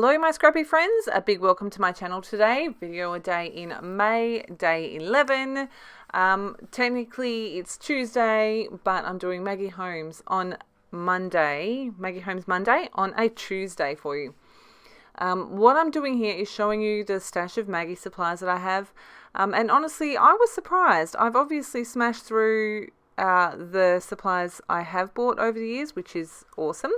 Hello my scrappy friends, a big welcome to my channel today. Video a day in May, day 11. Technically it's Tuesday, but I'm doing Maggie Holmes on Monday, Maggie Holmes Monday on a Tuesday for you. What I'm doing here is showing you the stash of Maggie supplies that I have. And honestly, I was surprised. I've obviously smashed through the supplies I have bought over the years, which is awesome.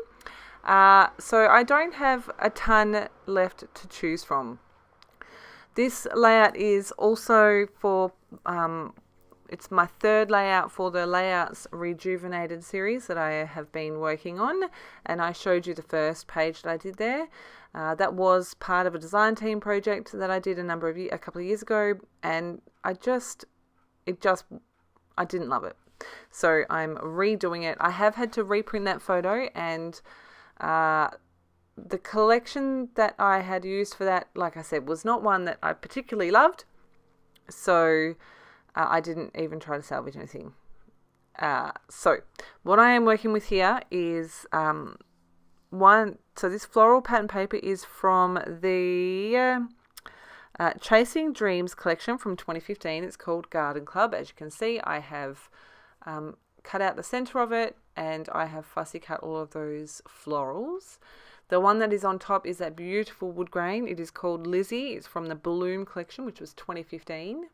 So I don't have a ton left to choose from. This layout is also for, it's my third layout for the Layouts Rejuvenated series that I have been working on, and I showed you the first page that I did there. That was part of a design team project that I did a couple of years ago, and I didn't love it. So I'm redoing it. I have had to reprint that photo, and the collection that I had used for that, like I said, was not one that I particularly loved. So I didn't even try to salvage anything. So what I am working with here is so this floral pattern paper is from the Chasing Dreams collection from 2015. It's called Garden Club. As you can see, I have cut out the center of it, and I have fussy cut all of those florals. The one that is on top is that beautiful wood grain. It is called Lizzie. It's from the Bloom collection, which was 2015.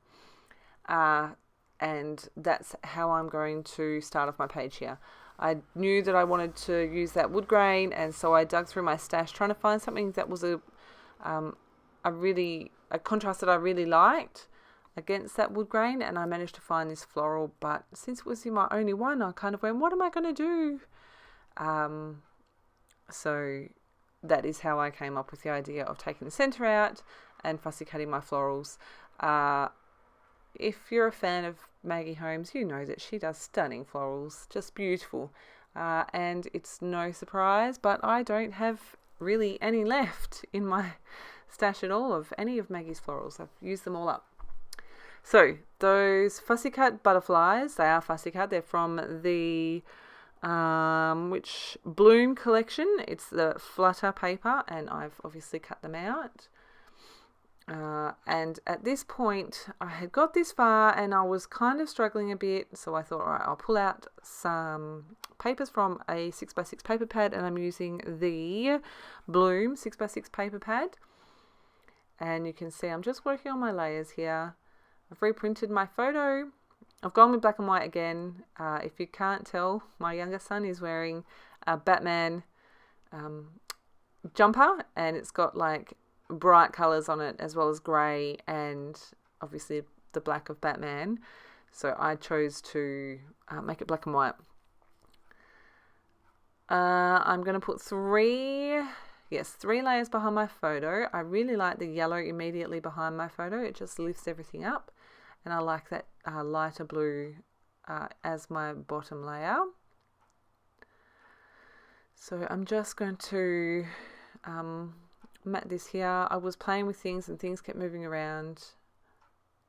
And that's how I'm going to start off my page here. I knew that I wanted to use that wood grain, and so I dug through my stash trying to find something that was a contrast that I really liked against that wood grain, and I managed to find this floral. But since it was my only one, I kind of went, what am I going to do? So that is how I came up with the idea of taking the center out and fussy cutting my florals. If you're a fan of Maggie Holmes, you know that she does stunning florals, just beautiful. And it's no surprise, but I don't have really any left in my stash at all of any of Maggie's florals. I've used them all up. So those fussy cut butterflies, they are fussy cut. They're from the which Bloom collection. It's the Flutter paper, and I've obviously cut them out. And at this point, I had got this far, and I was kind of struggling a bit. So I thought, all right, I'll pull out some papers from a 6x6 paper pad, and I'm using the Bloom 6x6 paper pad. And you can see I'm just working on my layers here. I've reprinted my photo. I've gone with black and white again. If you can't tell, my younger son is wearing a Batman jumper, and it's got like bright colours on it as well as grey and obviously the black of Batman. So I chose to make it black and white. I'm going to put three layers behind my photo. I really like the yellow immediately behind my photo. It just lifts everything up. And I like that lighter blue as my bottom layer. So I'm just going to mat this here. I was playing with things and things kept moving around.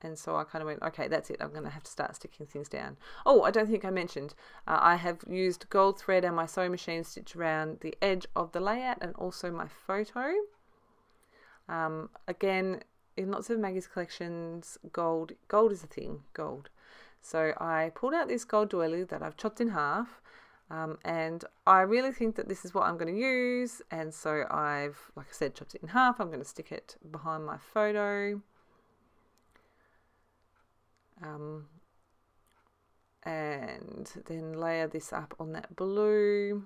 And so I kind of went, okay, that's it. I'm going to have to start sticking things down. Oh, I don't think I mentioned, I have used gold thread and my sewing machine stitch around the edge of the layout and also my photo. Again, in lots of Maggie's collections, gold is a thing, gold. So I pulled out this gold doily that I've chopped in half, and I really think that this is what I'm going to use, and so I've, like I said, chopped it in half. I'm going to stick it behind my photo. And then layer this up on that blue.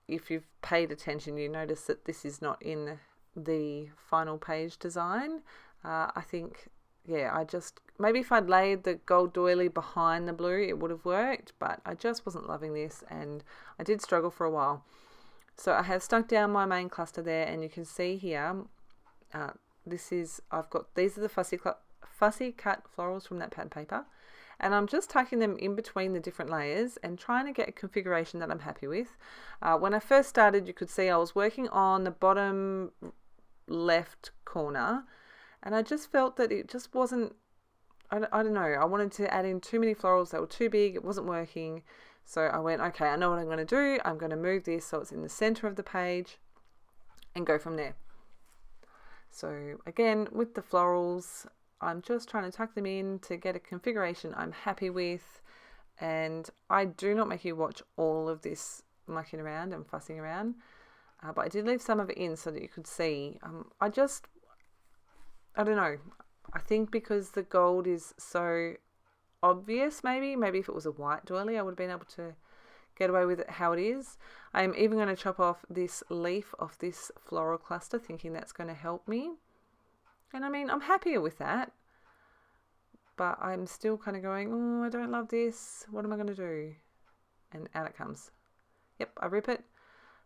If you've paid attention, you notice that this is not in the final page design. I think, maybe if I'd laid the gold doily behind the blue, it would have worked, but I just wasn't loving this, and I did struggle for a while. So I have stuck down my main cluster there, and you can see here, these are the fussy cut florals from that pad paper, and I'm just tucking them in between the different layers and trying to get a configuration that I'm happy with. When I first started, you could see I was working on the bottom left corner, and I just felt that it just wasn't, I don't know, I wanted to add in too many florals that were too big. It wasn't working. So I went, okay, I know what I'm going to do. I'm going to move this so it's in the center of the page and go from there. So again, with the florals, I'm just trying to tuck them in to get a configuration I'm happy with. And I do not make you watch all of this mucking around and fussing around. But I did leave some of it in so that you could see. I don't know. I think because the gold is so obvious, maybe if it was a white doily, I would have been able to get away with it how it is. I'm even going to chop off this leaf off this floral cluster, thinking that's going to help me. And I mean, I'm happier with that. But I'm still kind of going, oh, I don't love this. What am I going to do? And out it comes. Yep, I rip it.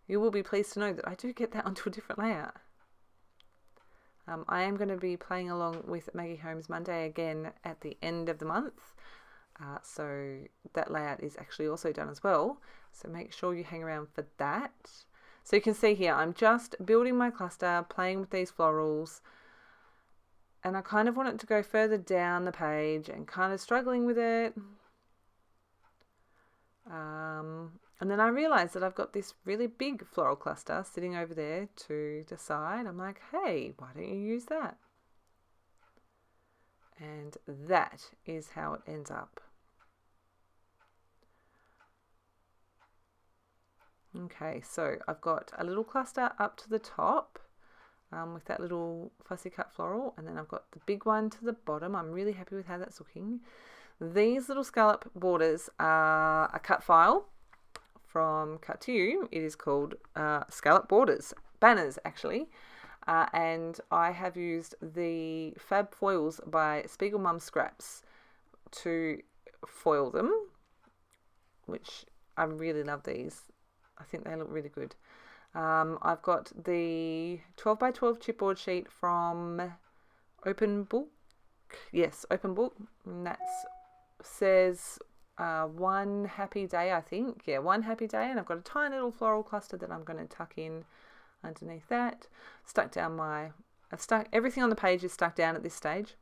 You will be pleased to know that I do get that onto a different layout. I am going to be playing along with Maggie Holmes Monday again at the end of the month. So that layout is actually also done as well. So make sure you hang around for that. So you can see here, I'm just building my cluster, playing with these florals. And I kind of want it to go further down the page and kind of struggling with it. And then I realized that I've got this really big floral cluster sitting over there to the side. I'm like, hey, why don't you use that? And that is how it ends up. Okay, so I've got a little cluster up to the top with that little fussy cut floral, and then I've got the big one to the bottom. I'm really happy with how that's looking. These little scallop borders are a cut file from Cut to You. It is called Scallop Borders, banners actually. And I have used the Fab Foils by Spiegel Mum Scraps to foil them, which I really love these. I think they look really good. I've got the 12 by 12 chipboard sheet from Open Book. Yes, Open Book. And that says one happy day, I think. Yeah, one happy day. And I've got a tiny little floral cluster that I'm going to tuck in underneath that. I've stuck everything on the page is stuck down at this stage,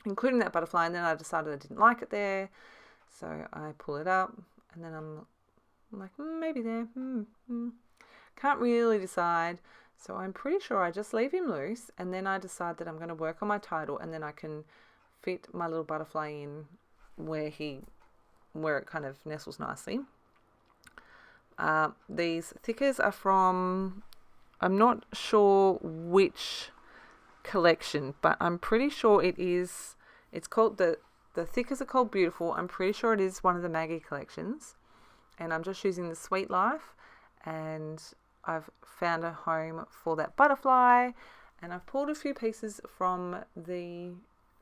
including that butterfly. And then I decided I didn't like it there. So I pull it up and then I'm like, maybe there. Can't really decide. So I'm pretty sure I just leave him loose, and then I decide that I'm going to work on my title, and then I can fit my little butterfly in where it kind of nestles nicely. These thickers are from, I'm not sure which collection, but I'm pretty sure it's called, the thickers are called Beautiful. I'm pretty sure it is one of the Maggie collections, and I'm just using the Sweet Life, and I've found a home for that butterfly, and I've pulled a few pieces from the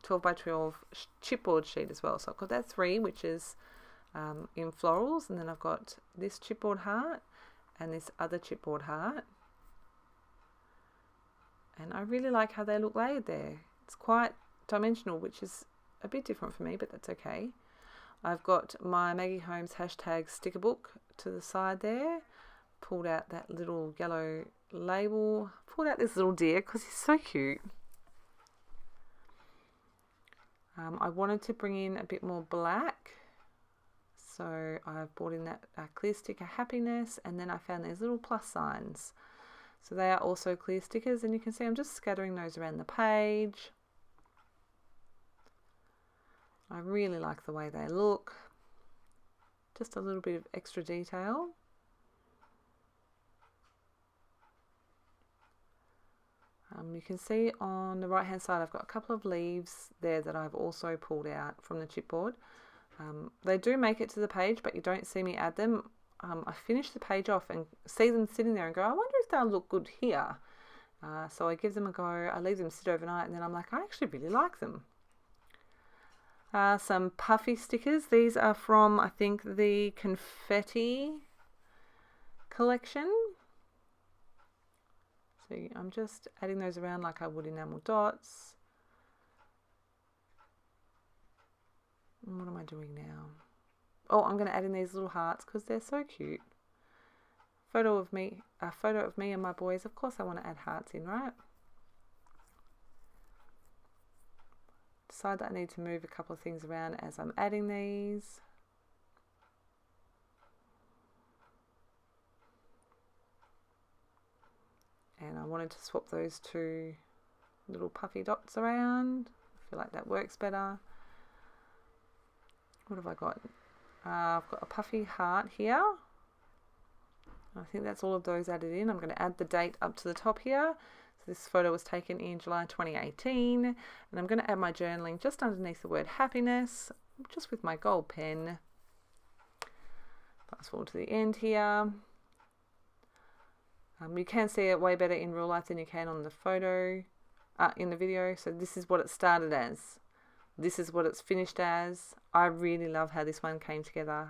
12 by 12 chipboard sheet as well. So I've got that 3, which is in florals, and then I've got this chipboard heart and this other chipboard heart, and I really like how they look layered there. It's quite dimensional, which is a bit different for me, but that's okay. I've got my Maggie Holmes hashtag sticker book to the side there. Pulled out that little yellow label. Pulled out this little deer because he's so cute. I wanted to bring in a bit more black, so I've brought in that clear sticker happiness, and then I found these little plus signs. So they are also clear stickers, and you can see I'm just scattering those around the page. I really like the way they look. Just a little bit of extra detail. You can see on the right hand side I've got a couple of leaves there that I've also pulled out from the chipboard. They do make it to the page, but you don't see me add them. I finish the page off and see them sitting there and go, I wonder if they'll look good here. So I give them a go, I leave them sit overnight, and then I'm like, I actually really like them. Some puffy stickers. These are from, I think, the Confetti collection. So I'm just adding those around like I would enamel dots. And what am I doing now? Oh, I'm going to add in these little hearts because they're so cute. A photo of me and my boys. Of course I want to add hearts in, right? Decide that I need to move a couple of things around as I'm adding these. wanted to swap those two little puffy dots around. I feel like that works better. What have I got? I've got a puffy heart here. I think that's all of those added in. I'm going to add the date up to the top here. So this photo was taken in July 2018. And I'm going to add my journaling just underneath the word happiness, just with my gold pen. Fast forward to the end here. You can see it way better in real life than you can on the photo, in the video. So this is what it started as. This is what it's finished as. I really love how this one came together.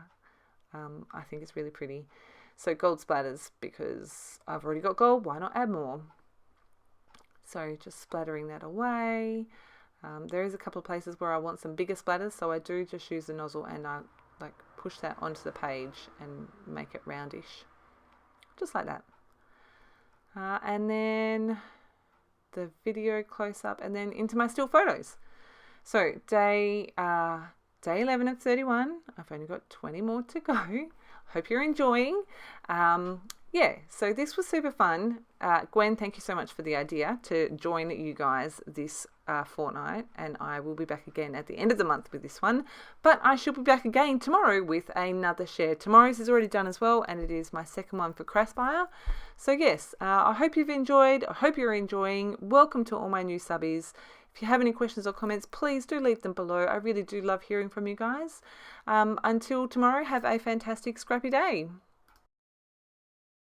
I think it's really pretty. So gold splatters, because I've already got gold, why not add more? So just splattering that away. There is a couple of places where I want some bigger splatters, so I do just use the nozzle and I like push that onto the page and make it roundish. Just like that. And then the video close up and then into my still photos. So day 11 of 31. I've only got 20 more to go. Hope you're enjoying. Yeah, so this was super fun. Gwen, thank you so much for the idea to join you guys this fortnight, and I will be back again at the end of the month with this one, but I should be back again tomorrow with another share. Tomorrow's is already done as well, and it is my second one for Craspire. So yes, I hope you've enjoyed. I hope you're enjoying. Welcome to all my new subbies. If you have any questions or comments, please do leave them below. I really do love hearing from you guys. Until tomorrow, have a fantastic scrappy day.